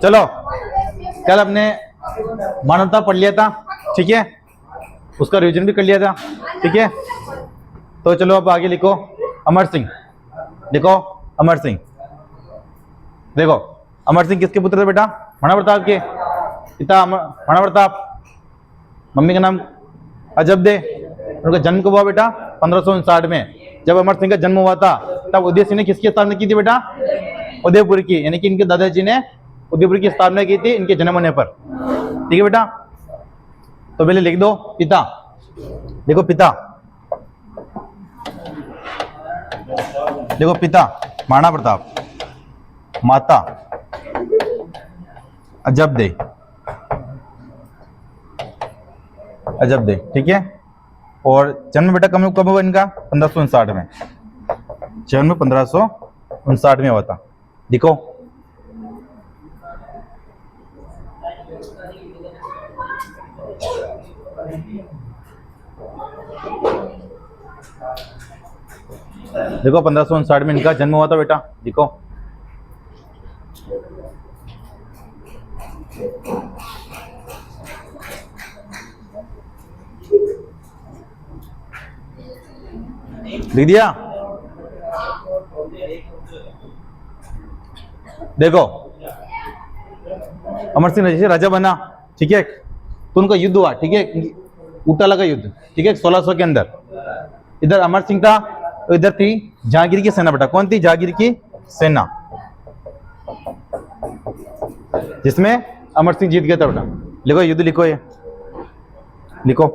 चलो, कल अपने मानवता पढ़ लिया था, ठीक है, उसका रिवीजन भी कर लिया था, ठीक है। तो चलो अब आगे लिखो अमर सिंह, लिखो अमर सिंह। देखो अमर सिंह किसके पुत्र थे बेटा? महाराणा प्रताप के पिता महाराणा प्रताप। मम्मी का नाम अजबदे। उनका जन्म कब हुआ बेटा? 1559 में। जब अमर सिंह का जन्म हुआ था तब उदय सिंह ने किसकी स्थापना की थी बेटा? उदयपुर की, यानी कि इनके दादाजी ने उदयपुर की स्थापना की थी इनके जन्म होने पर, ठीक है बेटा। तो पहले लिख दो पिता, देखो पिता, देखो पिता महाराणा प्रताप, माता अजबदे, अजबदे, ठीक है। और जन्म बेटा कब हुआ इनका? 1559 में। जन्म 1559 में हुआ था, लिखो। देखो 1559 में इनका जन्म हुआ था बेटा, लिखो। लिख दिया? देखो अमर सिंह जैसे राजा बना, ठीक है, तो उनका युद्ध हुआ, ठीक है, उटाला का युद्ध, ठीक है, 1600 के अंदर। इधर अमर सिंह था, तो इधर थी जहांगीर की सेना बेटा। कौन थी? जहांगीर की सेना, जिसमें अमर सिंह जीत गया था बेटा। लिखो युद्ध, लिखो ये, लिखो।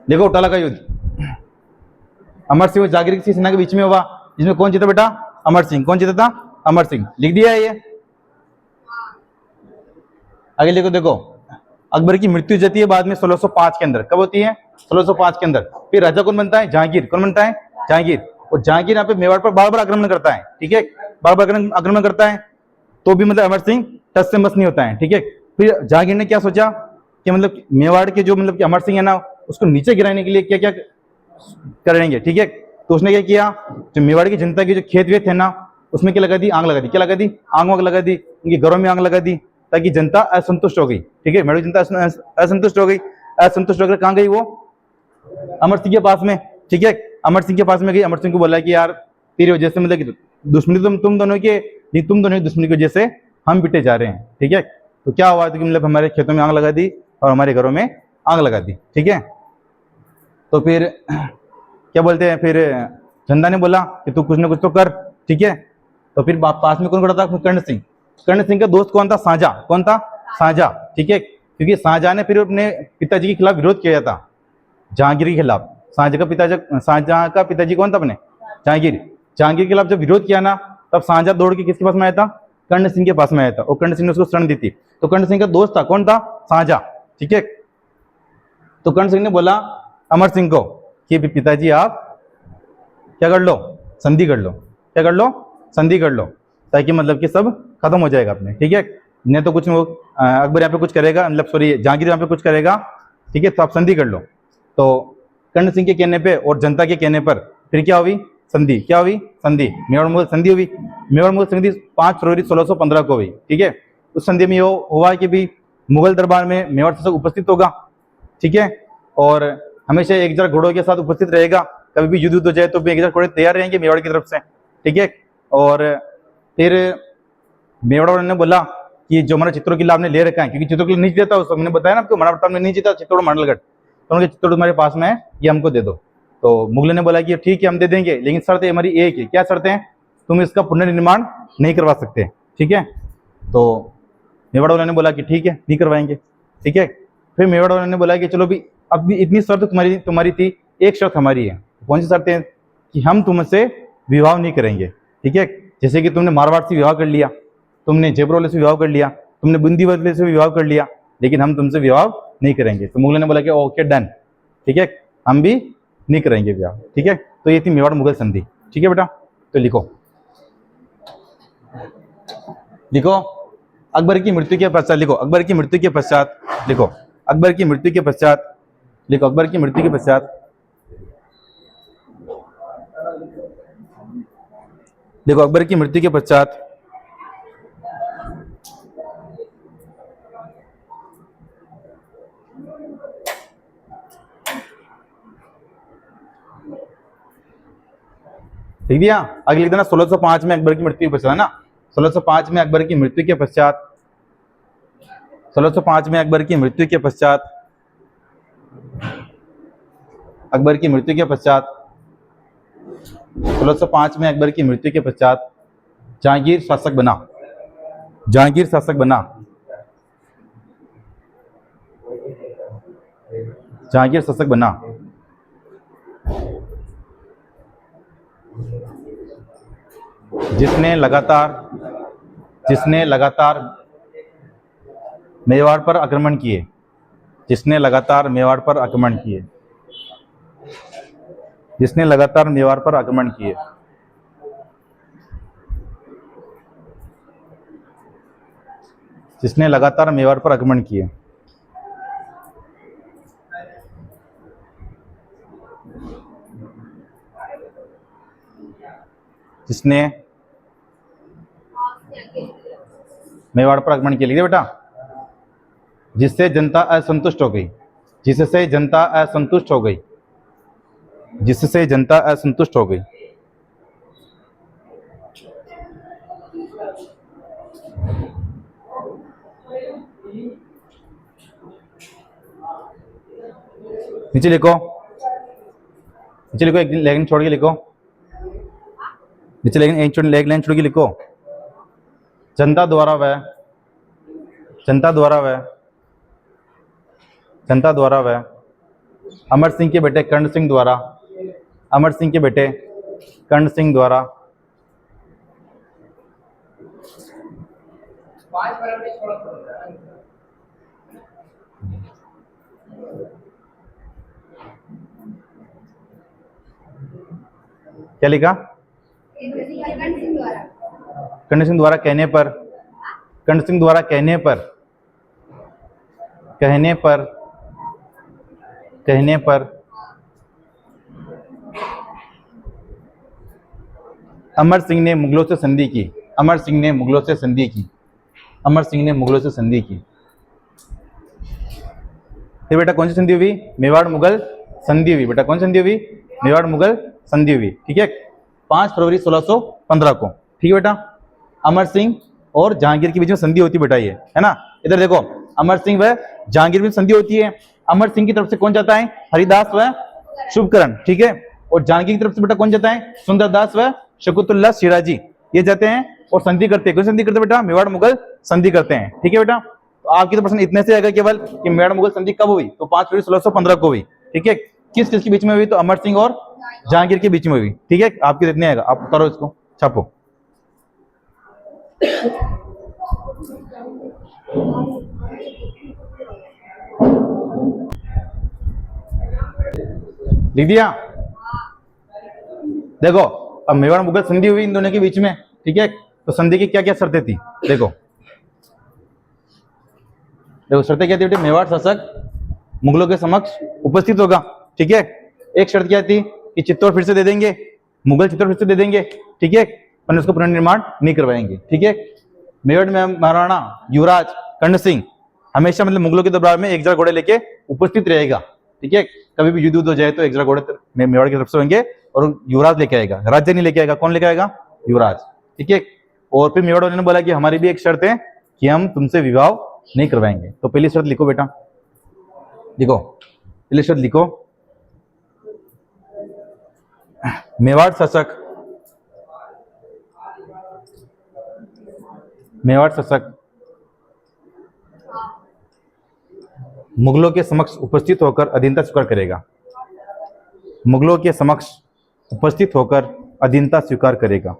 देखो उटाला का युद्ध अमर सिंह और जहांगीर की सेना के बीच में हुआ, जिसमें कौन जीता बेटा? अमर सिंह। कौन जीता था? अमर सिंह। लिख दिया है ये। आगे लिखो, देखो अकबर की मृत्यु जाती है बाद में 1605 के अंदर। कब होती है? 1605 के अंदर। फिर राजा कौन बनता है? जहांगीर। कौन बनता है? जहांगीर। और जहांगीर यहाँ पे मेवाड़ पर बार बार आक्रमण करता है, ठीक है, बार बार आक्रमण करता है, तो भी मतलब अमर सिंह टस से मस नहीं होता है, ठीक है। फिर जहांगीर ने क्या सोचा कि मतलब मेवाड़ के जो मतलब कि अमर सिंह है ना, उसको नीचे गिराने के लिए क्या क्या करेंगे, ठीक है। तो उसने क्या किया, जो मेवाड़ की जनता के जो खेत वेत थे ना, उसमें क्या लगा दी? आग लगा दी। क्या लगा दी? आग लगा दी। उनके घरों में आग लगा दी, ताकि जनता असंतुष्ट हो गई, ठीक है, मेवाड़ जनता असंतुष्ट हो गई। असंतुष्ट होकर कहाँ गई वो? अमर सिंह के पास में, ठीक है, अमर सिंह के पास में गई। अमर सिंह को बोला कि यार तेरी वजह से मतलब कि दुश्मनी तुम दोनों के नहीं, तुम दोनों की दुश्मनी की वजह से हम पिटे जा रहे हैं, ठीक है। तो क्या हुआ कि मतलब हमारे खेतों में आग लगा दी और हमारे घरों में आग लगा दी, ठीक है। तो फिर क्या बोलते हैं, फिर जनता ने बोला कि तू कुछ ना कुछ तो कर, ठीक है। तो फिर पास में कौन खड़ा था? कर्ण सिंह। कर्ण सिंह का दोस्त कौन था? शाहजहा। कौन था? शाहजहा, ठीक है, क्योंकि शाहजहा ने फिर अपने पिताजी के खिलाफ विरोध किया था, जहांगीर के खिलाफ। शाहजहां का पिताजी कौन था? अपने जहांगीर। जहांगीर के खिलाफ जब विरोध किया ना, तब शाहजहां दौड़ के किसके पास में आया था? कर्ण सिंह के पास में आया था, और कर्ण सिंह ने उसको शरण दी थी। तो कर्ण सिंह का दोस्त था, कौन था? शाहजहां, ठीक है। तो कर्ण सिंह ने बोला अमर सिंह को कि पिताजी आप क्या कर लो? संधि कर लो। क्या कर लो? संधि कर लो, ताकि मतलब कि सब खत्म हो जाएगा अपने, ठीक है। नहीं तो कुछ अकबर यहाँ पे कुछ करेगा, मतलब सॉरी जहांगीर यहाँ पे कुछ करेगा, ठीक है, तो आप संधि कर लो। तो कर्ण सिंह के कहने पे और जनता के कहने पर फिर क्या हुई? संधि। क्या हुई? संधि। मेवाड़ मुगल संधि हुई। मेवाड़ मुगल संधि 5 फरवरी 1615 को हुई, ठीक है। उस संधि में हुआ कि भी मुगल दरबार में मेवाड़ शासक उपस्थित होगा, ठीक है, और हमेशा 1000 घोड़ों के साथ उपस्थित रहेगा। कभी भी युद्ध हो जाए तो 1000 घोड़े तैयार रहेंगे मेवाड़ की तरफ से, ठीक है। और फिर मेवाड़ वालों ने बोला कि जो हमारा चित्तौड़ किला आपने ले रखा है, क्योंकि चित्तौड़ किला नहीं जीता था उसको, मैंने बताया ना आपको, महाराणा प्रताप ने नहीं जीता चित्तौड़ मांडलगढ़, तो उनके चित्तौड़ तुम्हारे पास में है, ये हमको दे दो। तो मुगलों ने बोला कि ठीक है हम दे देंगे, लेकिन शर्त हमारी एक है। क्या शर्त है? तुम इसका पुनर्निर्माण नहीं करवा सकते, ठीक है। तो मेवाड़ वालों ने बोला कि ठीक है नहीं करवाएंगे, ठीक है। फिर मेवाड़ वालों ने बोला कि चलो भी अब भी इतनी शर्त तुम्हारी थी, एक शर्त हमारी है। कौन सी शर्त है? कि हम तुमसे विवाह नहीं करेंगे, ठीक है। जैसे कि तुमने मारवाड़ से विवाह कर लिया, तुमने जयपुर वाले से विवाह कर लिया, तुमने बूंदी वाले से विवाह कर लिया, लेकिन हम तुमसे विवाह नहीं करेंगे। तो मुगलों ने बोला कि ओके डन, ठीक है, हम भी नहीं करेंगे विवाह, ठीक है। तो ये थी मेवाड़ मुगल संधि, ठीक है बेटा। तो लिखो, लिखो अकबर की मृत्यु के पश्चात, लिखो अकबर की मृत्यु के पश्चात, लिखो अकबर की मृत्यु के पश्चात, लिखो अकबर की मृत्यु के पश्चात देखो अकबर की मृत्यु के पश्चात लिख दिया। आगे लिख देना 1605 में अकबर की मृत्यु के पश्चात, है ना। 1605 में अकबर की मृत्यु के पश्चात 1605 में अकबर की मृत्यु के पश्चात अकबर की मृत्यु के पश्चात 1605 में अकबर की मृत्यु के पश्चात जहांगीर शासक बना। जहांगीर शासक बना। जहांगीर शासक बना। जिसने लगातार मेवाड़ पर आक्रमण किए। जिसने लगातार मेवाड़ पर आक्रमण किए। जिसने लगातार मेवाड़ पर आक्रमण किए। जिसने लगातार मेवाड़ पर आक्रमण किए। जिसने मेवाड़ पर आक्रमण किया। लिख दे बेटा। जिससे जनता असंतुष्ट हो गई। जिससे जनता असंतुष्ट हो गई। जिससे जनता असंतुष्ट हो गई। नीचे लिखो। नीचे लिखो, एक लाइन छोड़ के लिखो। नीचे एक लाइन छोड़ के लिखो। जनता द्वारा वह अमर सिंह के बेटे कर्ण सिंह द्वारा क्या लिखा? कर्ण सिंह द्वारा कहने पर अमर सिंह ने मुगलों से संधि की। ये बेटा कौन सी संधि हुई? मेवाड़ मुगल संधि हुई। बेटा कौन सी संधि हुई? मेवाड़ मुगल संधि हुई। ठीक है, 5 फरवरी 1615 को। ठीक है बेटा। अमर सिंह और जहांगीर के बीच में संधि होती बेटा, ये है ना। इधर देखो, अमर सिंह व जहांगीर में संधि होती है। अमर सिंह की तरफ से कौन जाता है? हरिदास व शुभकरण। ठीक है। और जहांगीर की तरफ से बेटा कौन जाता है? सुंदरदास व शकुंतला शिराजी, ये जाते हैं और संधि करते हैं। कौन संधि करते हैं बेटा? मेवाड़ मुगल संधि करते हैं। ठीक है बेटा। तो आपकी तो प्रश्न इतने से आएगा केवल कि मेवाड़ मुगल संधि कब हुई? तो 5 फरवरी 1615 को हुई। ठीक है। किस किस के बीच में हुई? तो अमर सिंह और जहांगीर के बीच में हुई। ठीक है। आपके इतने आएगा, आप करो इसको, छापो। लिख दिया। देखो अब मेवाड़ मुगल संधि हुई इन दोनों के बीच में। ठीक है। तो संधि की क्या क्या शर्तें थी? देखो शर्तें क्या थी बेटे? मेवाड़ शासक मुगलों के समक्ष उपस्थित होगा। ठीक है। एक शर्त क्या थी कि चित्तौड़ फिर से दे देंगे, मुगल चित्तौड़ फिर से दे देंगे। ठीक है। पर उसको पुनर्निर्माण नहीं करवाएंगे। ठीक है। मेवाड़ में महाराणा युवराज कर्ण सिंह हमेशा मतलब मुगलों के दरबार में एक हजार घोड़े लेके उपस्थित रहेगा। ठीक है। कभी भी युद्ध हो जाए तो एक हजार घोड़े मेवाड़ की तरफ से होंगे और युवराज लेके आएगा, राज्य नहीं लेके आएगा। कौन लेके आएगा? युवराज। ठीक है। और फिर मेवाड़ वाले ने बोला कि हमारी भी एक शर्त है कि हम तुमसे विवाह नहीं करवाएंगे। तो पहली शर्त लिखो बेटा, लिखो पहली शर्त लिखो। मेवाड़ शासक मुगलों के समक्ष उपस्थित होकर अधीनता स्वीकार करेगा। मुगलों के समक्ष उपस्थित होकर अधीनता स्वीकार करेगा।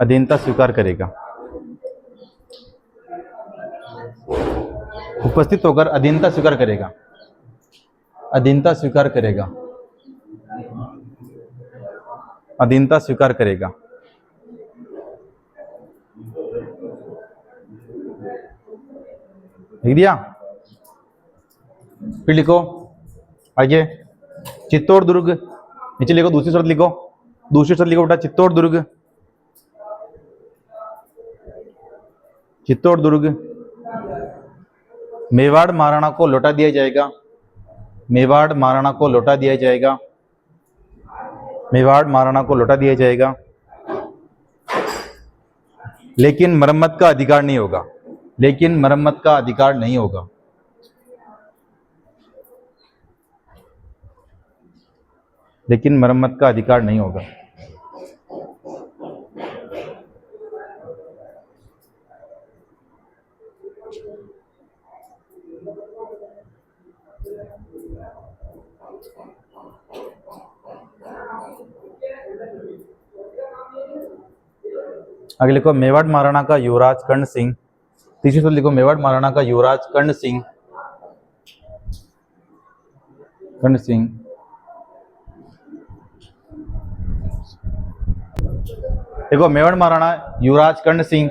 अधीनता स्वीकार करेगा। उपस्थित होकर अधीनता स्वीकार करेगा। अधीनता स्वीकार करेगा। अधीनता स्वीकार करेगा। लिख दिया। फिर लिखो आगे चित्तौड़ दुर्ग। नीचे लिखो दूसरी शर्त लिखो। दूसरे शब्द लिखो बेटा चित्तौड़ दुर्ग, चित्तौड़ दुर्ग। मेवाड़ महाराणा को लौटा दिया जाएगा, मेवाड़ महाराणा को लौटा दिया जाएगा, मेवाड़ महाराणा को लौटा दिया जाएगा, लेकिन मरम्मत का अधिकार नहीं होगा, लेकिन मरम्मत का अधिकार नहीं होगा। लेकिन मरम्मत का अधिकार नहीं होगा। आगे लिखो मेवाड़ महाराणा का युवराज कर्ण सिंह। तीसरी शब्द लिखो मेवाड़ महाराणा का युवराज कर्ण सिंह, कर्ण सिंह। देखो मेवाड़ महाराणा युवराज कर्ण सिंह,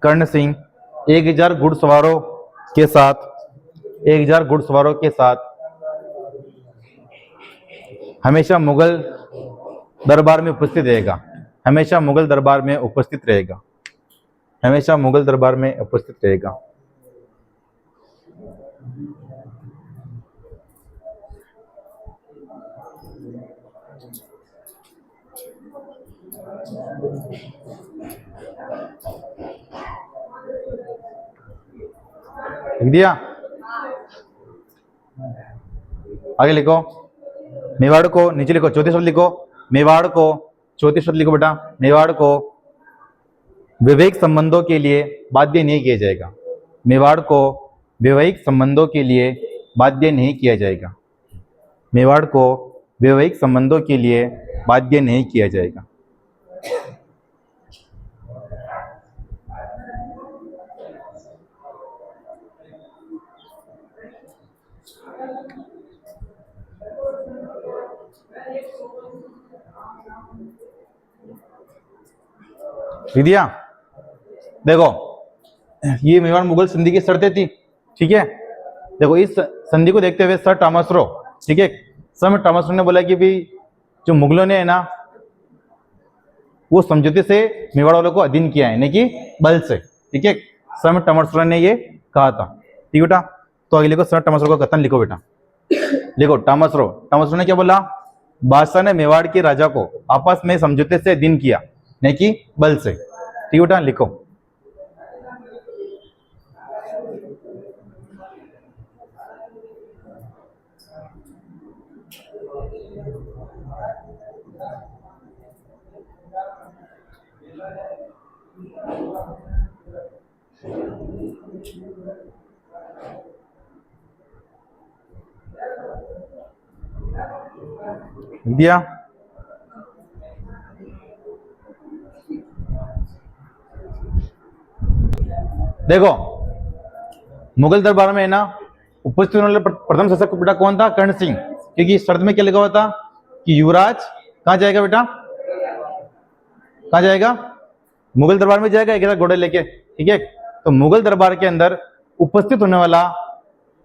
कर्ण सिंह 1000 घुड़सवारों के साथ, 1000 घुड़सवारों के साथ हमेशा मुगल दरबार में उपस्थित रहेगा, हमेशा मुगल दरबार में उपस्थित रहेगा, हमेशा मुगल दरबार में उपस्थित रहेगा। लिख दिया? आगे लिखो मेवाड़ को, नीचे लिखो चौथे शब्द लिखो मेवाड़ को, चौथे शब्द लिखो बेटा मेवाड़ को वैवाहिक संबंधों के लिए बाध्य नहीं किया जाएगा, मेवाड़ को वैवाहिक संबंधों के लिए बाध्य नहीं किया जाएगा, मेवाड़ को वैवाहिक संबंधों के लिए बाध्य नहीं किया जाएगा। दिया? देखो ये मेवाड़ मुगल संधि की शर्तें थी, ठीक है। देखो इस संधि को देखते हुए सर थॉमस रो, ठीक है, सर थॉमस रो ने बोला कि भाई जो मुगलों ने है ना वो समझौते से मेवाड़ वालों को अधीन किया है, नहीं कि बल से, ठीक है। सर थॉमस रो ने ये कहा था, ठीक बेटा। तो आगे लिखो सर थॉमस रो का कथन लिखो बेटा, लिखो थॉमस रो ने क्या बोला, बादशाह ने मेवाड़ के राजा को आपस में समझौते से अधीन किया, नहीं कि बल से, ठीक बेटा। लिखो दिया? देखो मुगल दरबार में है ना उपस्थित होने वाला प्रथम शासक बेटा कौन था, कर्ण सिंह, क्योंकि शर्त में क्या लिखा हुआ था कि युवराज कहां जाएगा बेटा, कहां जाएगा, मुगल दरबार में जाएगा 1000 घोड़े लेके, ठीक है। तो मुगल दरबार के अंदर उपस्थित होने वाला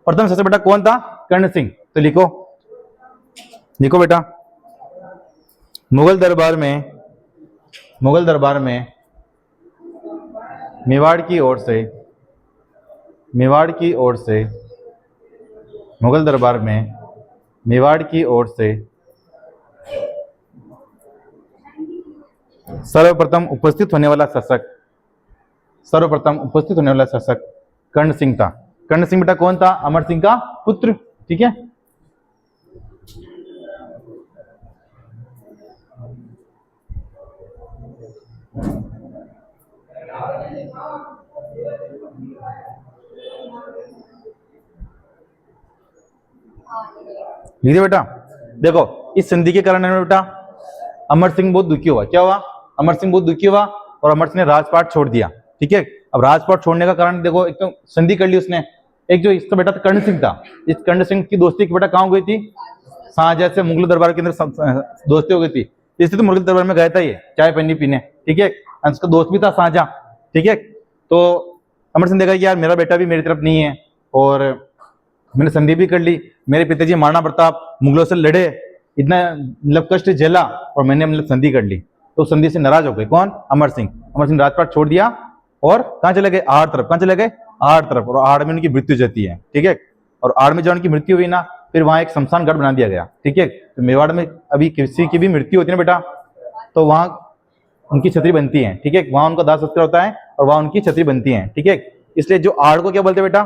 प्रथम शासक बेटा कौन था, कर्ण सिंह। तो लिखो, लिखो बेटा मुगल दरबार में मेवाड़ की ओर से, मेवाड़ की ओर से, मुगल दरबार में मेवाड़ की ओर से सर्वप्रथम उपस्थित होने वाला शासक, सर्वप्रथम उपस्थित होने वाला शासक कर्ण सिंह था। कर्ण सिंह बेटा कौन था, अमर सिंह का पुत्र, ठीक है। लिखिए बेटा। देखो इस संधि के कारण बेटा अमर सिंह बहुत दुखी हुआ। क्या हुआ, अमर सिंह बहुत दुखी हुआ और अमर सिंह ने राजपाट छोड़ दिया, ठीक है। अब राजपाट छोड़ने का कारण देखो, एक तो संधि कर ली उसने, एक जो इसका बेटा कर्ण सिंह था, इस कर्ण सिंह की दोस्ती की बेटा कहाँ हो गई थी, शाहजहां से मुगल दरबार के अंदर दोस्ती हो गई थी, इसलिए तो मुगल दरबार में गया था ये चाय पानी पीने, ठीक है। उसका दोस्त भी था शाहजहां, ठीक है। तो अमर सिंह देखा कि यार मेरा बेटा भी मेरी तरफ नहीं है और मैंने संधि भी कर ली, मेरे पिताजी महाराणा प्रताप मुगलों से लड़े, इतना मतलब कष्ट झेला और मैंने मतलब संधि कर ली, तो संधि से नाराज हो गए कौन? अमर सिंह। अमर सिंह राजपाट छोड़ दिया और कहाँ चले गए? आहड़ तरफ। कहाँ चले गए? आहड़ तरफ। और आहड़ में उनकी मृत्यु जाती है, ठीक है। और आहड़ में जब उनकी मृत्यु हुई ना, फिर वहां एक शमशान घाट बना दिया गया, ठीक है। तो मेवाड़ में अभी किसी की भी मृत्यु होती है ना बेटा, तो वहां उनकी छतरी बनती है, ठीक है। वहां उनका दाह संस्कार होता है और वहां उनकी छतरी बनती है, ठीक है। इसलिए जो आहड़ को क्या बोलते हैं बेटा?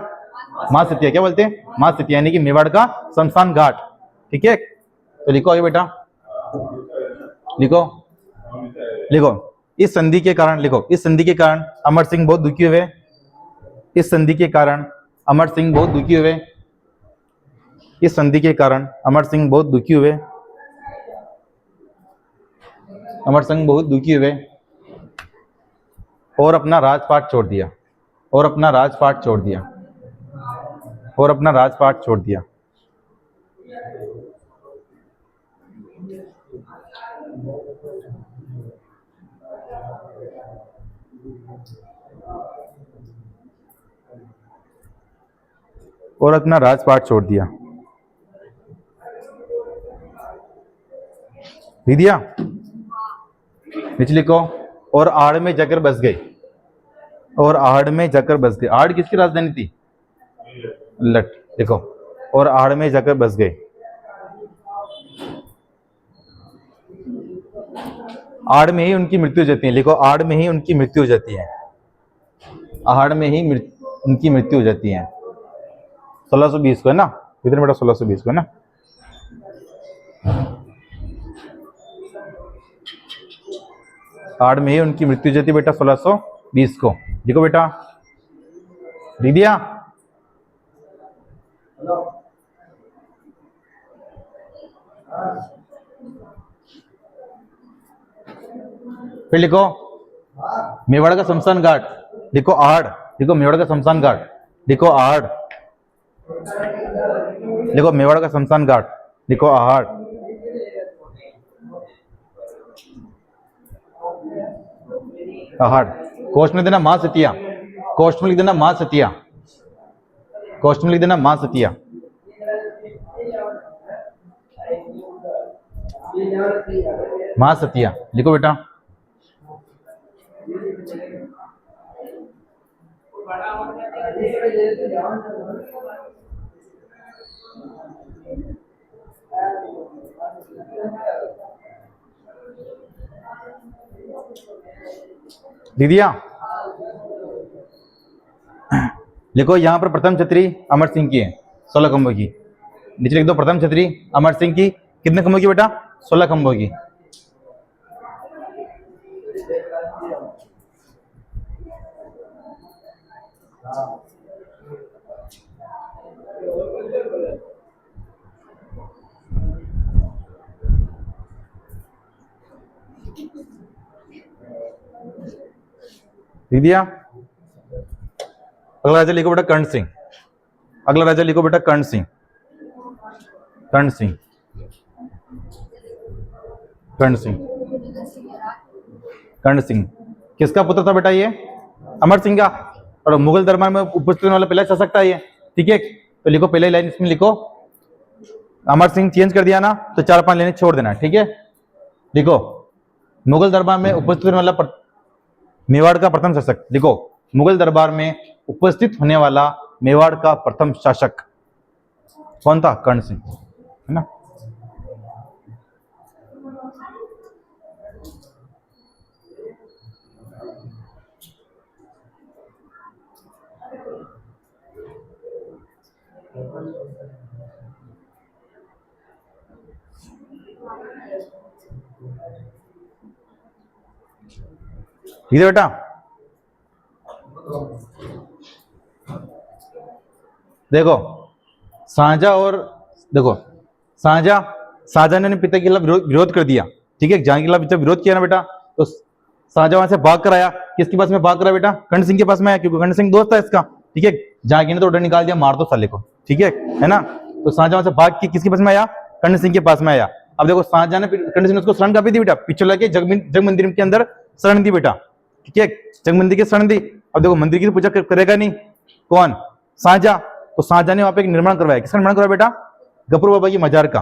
मां सतिया। क्या बोलते हैं? मां सतिया, यानी कि मेवाड़ का शमशान घाट, ठीक है। तो लिखो आगे बेटा, लिखो लिखो। इस संधि के कारण, लिखो, इस संधि के कारण अमर सिंह बहुत दुखी हुए। इस संधि के कारण अमर सिंह बहुत दुखी हुए। इस संधि के कारण अमर सिंह बहुत दुखी हुए। अमर सिंह बहुत दुखी हुए और अपना राजपाट छोड़ दिया। और अपना राजपाट छोड़ दिया। और अपना राजपाट छोड़ दिया। और अपना राजपाट छोड़ दिया। लिख दिया? नीचे लिखो। और आहड़ में जाकर बस गए। और आहड़ में जाकर बस गए। आहड़ किसकी राजधानी थी? लट। देखो, और आहड़ में जाकर बस गए। आहड़ में ही उनकी मृत्यु हो जाती है। लिखो, आहड़ में ही उनकी मृत्यु हो जाती है। आहड़ में ही उनकी मृत्यु हो जाती है। 1620 को है ना? कितने बेटा? 1620 को है ना? आहड़ में ही उनकी मृत्यु हो जाती है बेटा 1620 को। देखो बेटा, लिख दिया? फिर लिखो मेवाड़ का शमशान घाट। लिखो आहड़। लिखो मेवाड़ का शमशान घाट। लिखो आहड़। लिखो मेवाड़ का शमशान घाट। लिखो आहड़। आहड़। कोष्ठ में देना मां सतिया। कोष्ठ में लिख देना मां सतिया। कोष्ठ में लिख देना मां सतिया। मां सतिया लिखो बेटा। लिख दिया? लिखो, यहां पर प्रथम छतरी अमर सिंह की है, 16 खंभों की। नीचे लिख दो, प्रथम छतरी अमर सिंह की कितने खंभों की बेटा? 16 खंभों की। लिख दिया? अगला राजा लिखो बेटा कर्ण सिंह। अगला राजा लिखो बेटा कर्ण सिंह। कर्ण सिंह। कर्ण सिंह। कर्ण सिंह किसका पुत्र था बेटा? ये अमर सिंह का। और मुगल दरबार में उपस्थित होने वाला पहला शासक था ये, ठीक है। तो लिखो, पहले लाइन इसमें लिखो, अमर सिंह चेंज कर दिया ना, तो 4-5 लाइनें छोड़ देना, ठीक है। लिखो, मुगल दरबार में उपस्थित होने वाला मेवाड़ का प्रथम शासक। लिखो, मुगल दरबार में उपस्थित होने वाला मेवाड़ का प्रथम शासक कौन था? कर्ण सिंह, है ना। ठीक है बेटा। देखो शाहजहां और देखो शाहजहां ने पिता के खिलाफ विरोध कर दिया, ठीक है। जहां के खिलाफ जब विरोध किया ना बेटा, तो शाहजहां वहां से भाग कर आया। किसके पास में भाग कर आया बेटा? कर्ण सिंह के पास में आया, क्योंकि कर्ण सिंह दोस्त था इसका, ठीक है। जहांगीर ने तो ऑर्डर निकाल दिया, मार दो साले को, ठीक है ना। तो शाहजहां से भाग के किसके पास में आया? कर्ण सिंह के पास में आया। अब देखो, शाहजहां ने कर्ण सिंह ने उसको शरण काफी दी बेटा, पीछे लगे जग मंदिर के अंदर शरण दी बेटा, ठीक है। जग मंदिर की शरण दी। अब देखो, मंदिर की पूजा करेगा नहीं कौन? शाहजहां। तो शाहजहां ने वहां पे एक निर्माण करवाया। किसका निर्माण करवाया बेटा? गफूर बाबा की मजार का,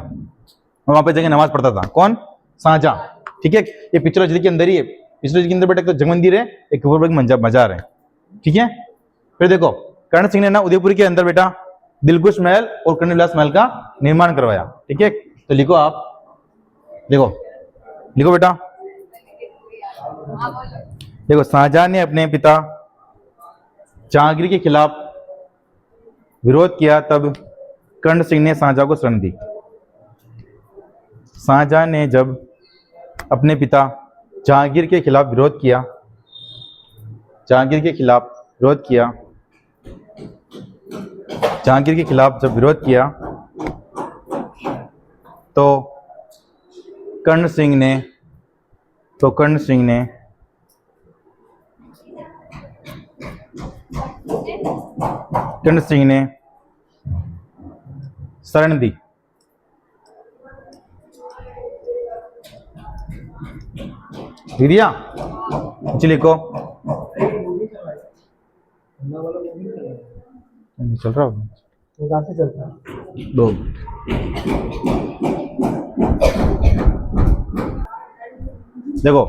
मैं वहां पे जाके नमाज पढ़ता था। कौन? शाहजहां। ठीक है, ये पिछला जिले के अंदर ही है। पिछले जिले के अंदर बेटा एक तो जग मंदिर है, एक मजार है। ठीक है, फिर देखो कर्ण सिंह ने ना उदयपुर के अंदर बेटा दिलकुश महल और कर्णविलास महल का निर्माण करवाया। ठीक है, तो लिखो आप, लिखो लिखो बेटा, देखो शाहजहां ने अपने पिता जहांगीर के खिलाफ विरोध किया, तब कर्ण सिंह ने शाहजहां को शरण दी। शाहजहां ने जब अपने पिता जहांगीर के खिलाफ विरोध किया, जहांगीर के खिलाफ विरोध किया, जहांगीर के खिलाफ जब विरोध किया तो कर्ण सिंह ने शरण दी। दिया चलिए को चल रहा होगा, कहाँ से चलता है? दो देखो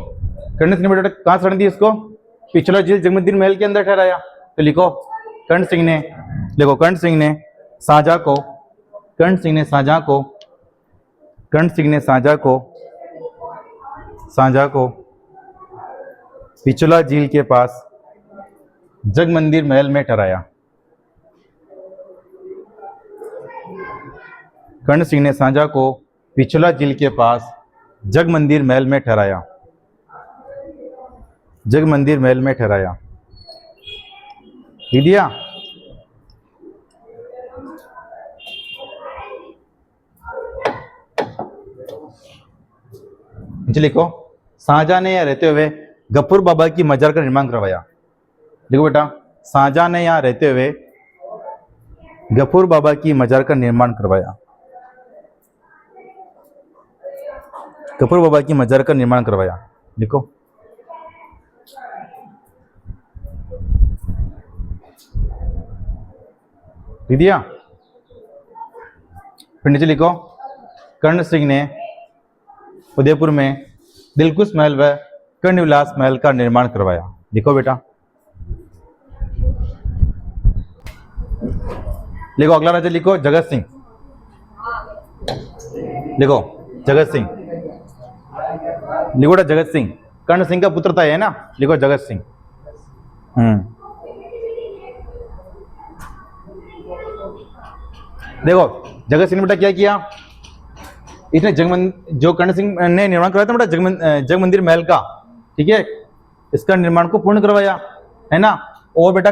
कर्ण सिंह ने बेटा कहाँ शरण दी इसको? पिछला जेल जगमुद्दीन महल के अंदर ठहराया। तो लिखो कर्ण सिंह ने, देखो कर्ण सिंह ने शाहजहां को पिछला झील के पास जगमंदिर महल में ठहराया। कर्ण सिंह ने शाहजहां को पिछला झील के पास जगमंदिर महल में ठहराया। जगमंदिर महल में ठहराया। दिया लिखो शाहजहां ने यहाँ रहते हुए गफूर बाबा की मजार का निर्माण करवाया। देखो बेटा शाहजहां ने यहाँ रहते हुए गफूर बाबा की मजार का निर्माण करवाया। गफूर बाबा की मजार का निर्माण करवाया। लिखो दिया। फिर नीचे लिखो कर्ण सिंह ने उदयपुर में दिलकुश महल व कर्णविलास महल का निर्माण करवाया। लिखो बेटा, लिखो अगला राजा लिखो जगत सिंह। लिखो जगत सिंह, लिखो बेटा जगत सिंह, कर्ण सिंह का पुत्र था ये ना, लिखो जगत सिंह। देखो जगत सिंह ने बेटा क्या किया, इसने जो कर्ण सिंह ने निर्माण करवाया था बेटा जगमंदिर महल का, ठीक है, इसका निर्माण को पूर्ण करवाया है ना। और बेटा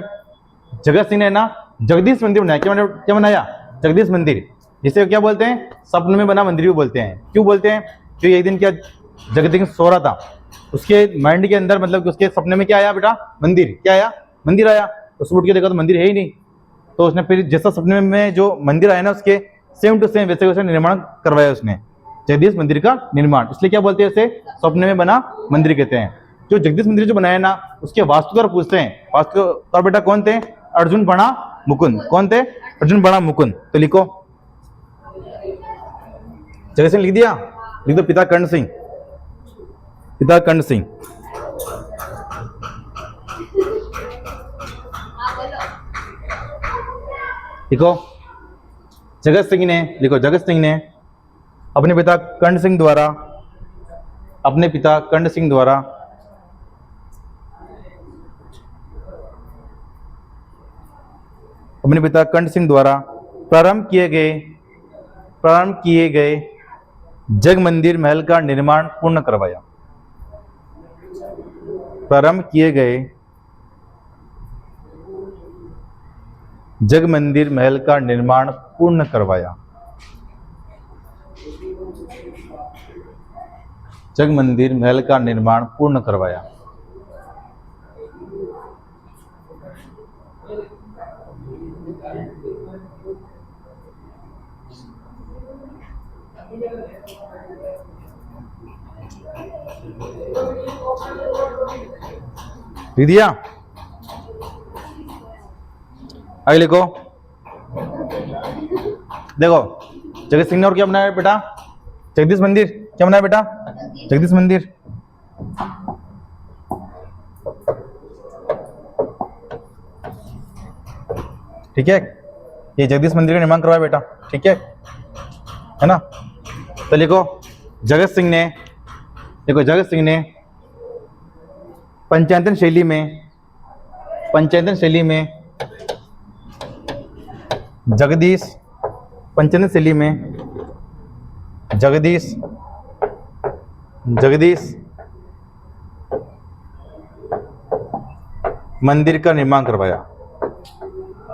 जगत सिंह ने ना जगदीश मंदिर बनाया। क्या बनाया? जगदीश मंदिर, जिसे क्या बोलते हैं? सपने में बना मंदिर भी बोलते हैं। क्यों बोलते हैं? जो एक दिन क्या जगत सिंह सो रहा था, उसके माइंड के अंदर मतलब कि उसके सपने में क्या आया बेटा? मंदिर। क्या आया? मंदिर आया। उसको उठ के देखा तो मंदिर है ही नहीं। तो उसने फिर जैसा सपने में जो मंदिर आया ना, उसके सेम टू सेम वैसे वैसे निर्माण करवाया उसने, जगदीश मंदिर का निर्माण। इसलिए क्या बोलते हैं? उसे सपने में बना मंदिर कहते हैं। जो जगदीश मंदिर जो बनाया ना, उसके वास्तुकार पूछते हैं, वास्तुकार बेटा कौन थे? अर्जुन बड़ा मुकुंद। कौन थे? अर्जुन बड़ा मुकुंद। तो लिखो जगत सिंह लिख दिया, लिख दो पिता कर्ण सिंह। पिता कर्ण सिंह, लिखो जगत सिंह ने, लिखो जगत सिंह ने अपने पिता कर्ण सिंह द्वारा, अपने पिता कर्ण सिंह द्वारा अपने पिता कर्ण सिंह द्वारा प्रारंभ किए गए जग मंदिर महल का निर्माण पूर्ण करवाया। प्रारंभ किए गए जग मंदिर महल का निर्माण पूर्ण करवाया। जग मंदिर महल का निर्माण पूर्ण करवाया। दिया आगे लिखो, देखो जगत सिंह ने और क्या बनाया बेटा? जगदीश मंदिर क्या बना है बेटा? जगदीश मंदिर। ठीक है, ये जगदीश मंदिर का निर्माण करवाया बेटा। ठीक है ना? तो लिखो जगत सिंह ने, देखो जगत सिंह ने पंचायतन शैली में, पंचायतन शैली में जगदीश, पंचायतन शैली में जगदीश, जगदीश मंदिर का निर्माण करवाया।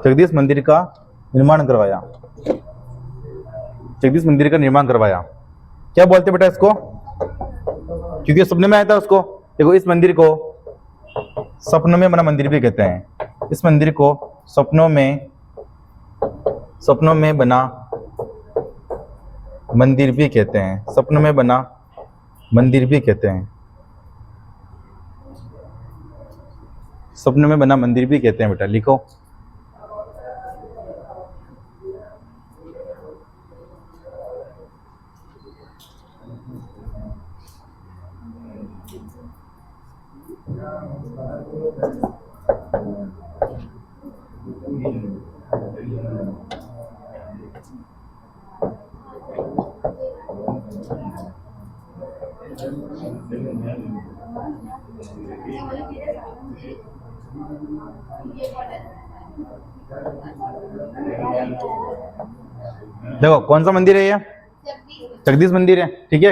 जगदीश मंदिर का निर्माण करवाया। जगदीश मंदिर का निर्माण करवाया। क्या बोलते बेटा इसको? क्योंकि सपने में आया था उसको। देखो इस मंदिर को सपनों में बना मंदिर भी कहते हैं। इस मंदिर को सपनों में, सपनों में बना मंदिर भी कहते हैं। सपनों में बना मंदिर भी कहते हैं। सपनों में बना मंदिर भी कहते हैं बेटा। लिखो देखो कौन सा मंदिर है ये? जगदीश मंदिर है। ठीक है,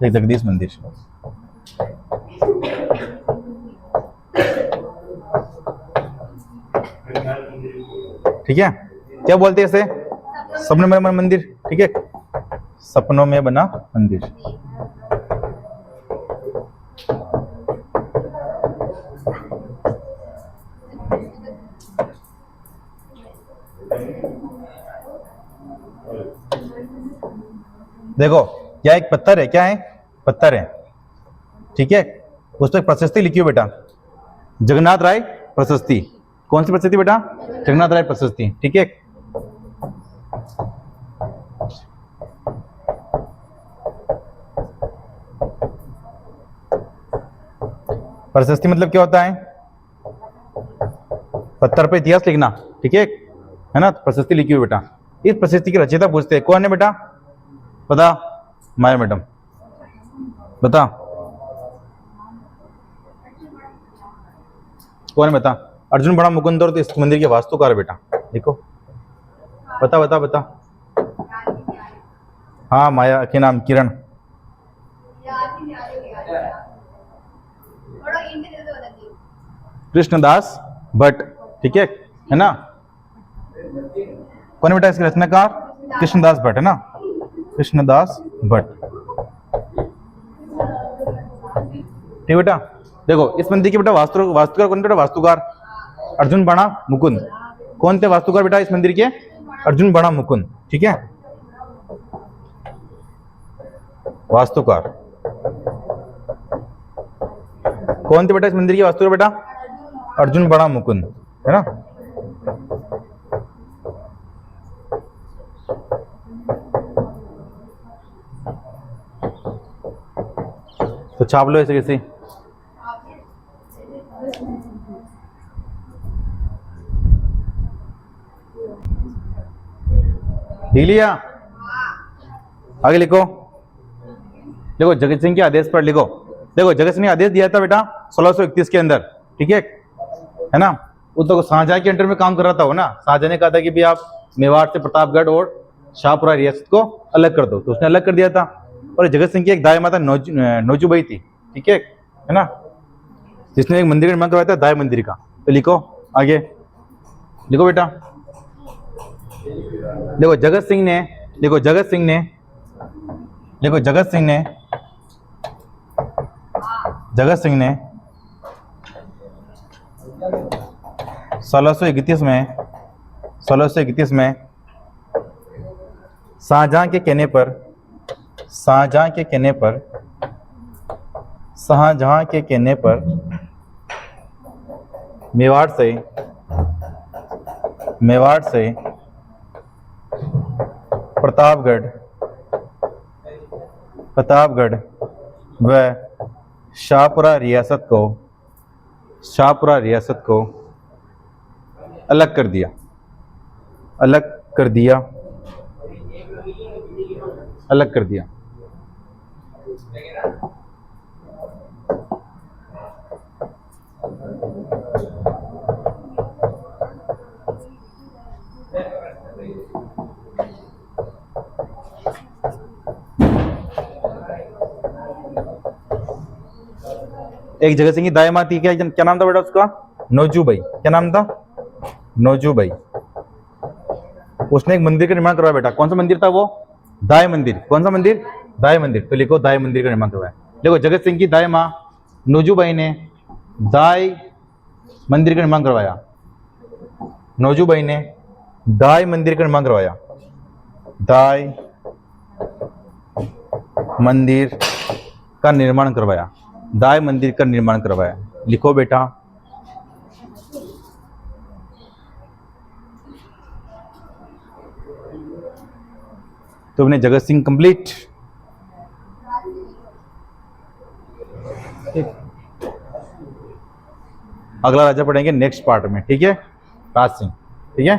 ये जगदीश मंदिर। ठीक है, क्या बोलते हैं इसे? सपनों में बना मंदिर। ठीक है, सपनों में बना मंदिर। देखो यह एक पत्थर है। क्या है? पत्थर है। ठीक है, उस पर प्रशस्ति लिखी हो बेटा, जगन्नाथ राय प्रशस्ति। कौन सी प्रशस्ति बेटा? जगन्नाथ राय प्रशस्ति। ठीक है, प्रशस्ति मतलब क्या होता है? पत्थर पे इतिहास लिखना। ठीक है ना? प्रशस्ति लिखी हुई बेटा। इस प्रशस्ति की रचयिता पूछते हैं कौन है बेटा? बता माया मैडम, बता कौन है? बता। अर्जुन बड़ा मुकुंद और इस मंदिर के वास्तुकार बेटा। देखो बता बता बता। हाँ माया के नाम किरण। कृष्णदास भट्ट। ठीक है ना? कौन है बेटा इसके रचनाकार? कृष्णदास भट्ट है ना? कृष्णदास भट्ट। ठीक बेटा। देखो इस मंदिर के बेटा वास्तुकार कौन बेटा? वास्तुकार अर्जुन बड़ा मुकुंद। कौन थे वास्तुकार बेटा इस मंदिर के? अर्जुन बड़ा मुकुंद। ठीक है, वास्तुकार कौन थे बेटा इस मंदिर के वास्तुकार बेटा? अर्जुन बड़ा मुकुंद है ना? तो छाप लो ऐसे कैसे। लिख लिया? आगे लिखो। देखो जगत सिंह के आदेश पर लिखो। देखो जगत सिंह ने आदेश दिया था बेटा 1631 के अंदर। ठीक है ना? वो तो शाहजहां के अंडर में काम कर रहा था वो ना। शाहजहां ने कहा था कि भाई आप मेवाड़ से प्रतापगढ़ और शाहपुरा रियासत को अलग कर दो, तो उसने अलग कर दिया था। और जगत सिंह की एक दाई माता नौजूबाई थी। ठीक है ना? जिसने एक मंदिर का निर्माण करवाया था दाई मंदिर का। तो लिखो आगे, लिखो बेटा। देखो जगत सिंह ने, देखो जगत सिंह ने, देखो जगत सिंह ने, जगत सिंह ने 1631 में, 1631 में शाहजहां के कहने पर, शाहजहां के कहने पर, शाहजहां के कहने पर मेवाड़ से, मेवाड़ से प्रतापगढ़, प्रतापगढ़ व शाहपुरा रियासत को अलग कर दिया, अलग कर दिया, अलग कर दिया। एक जगत सिंह की दाई माँ थी, क्या नाम था बेटा उसका? नौजूबाई। क्या नाम था? नौजूबाई। उसने एक मंदिर का निर्माण करवाया बेटा। कौन सा मंदिर था वो? दाई मंदिर। कौन सा मंदिर? दाई मंदिर। तो लिखो दाई मंदिर का निर्माण करवाया। देखो जगत सिंह की दाई माँ नौजूबाई ने दाई मंदिर का निर्माण करवाया। नौजूबाई ने दाई मंदिर का निर्माण करवाया। दाई मंदिर का निर्माण करवाया। दाई मंदिर का निर्माण करवाया। लिखो बेटा। तुमने जगत सिंह कंप्लीट। अगला राजा पढ़ेंगे नेक्स्ट पार्ट में, ठीक है? राज सिंह, ठीक है?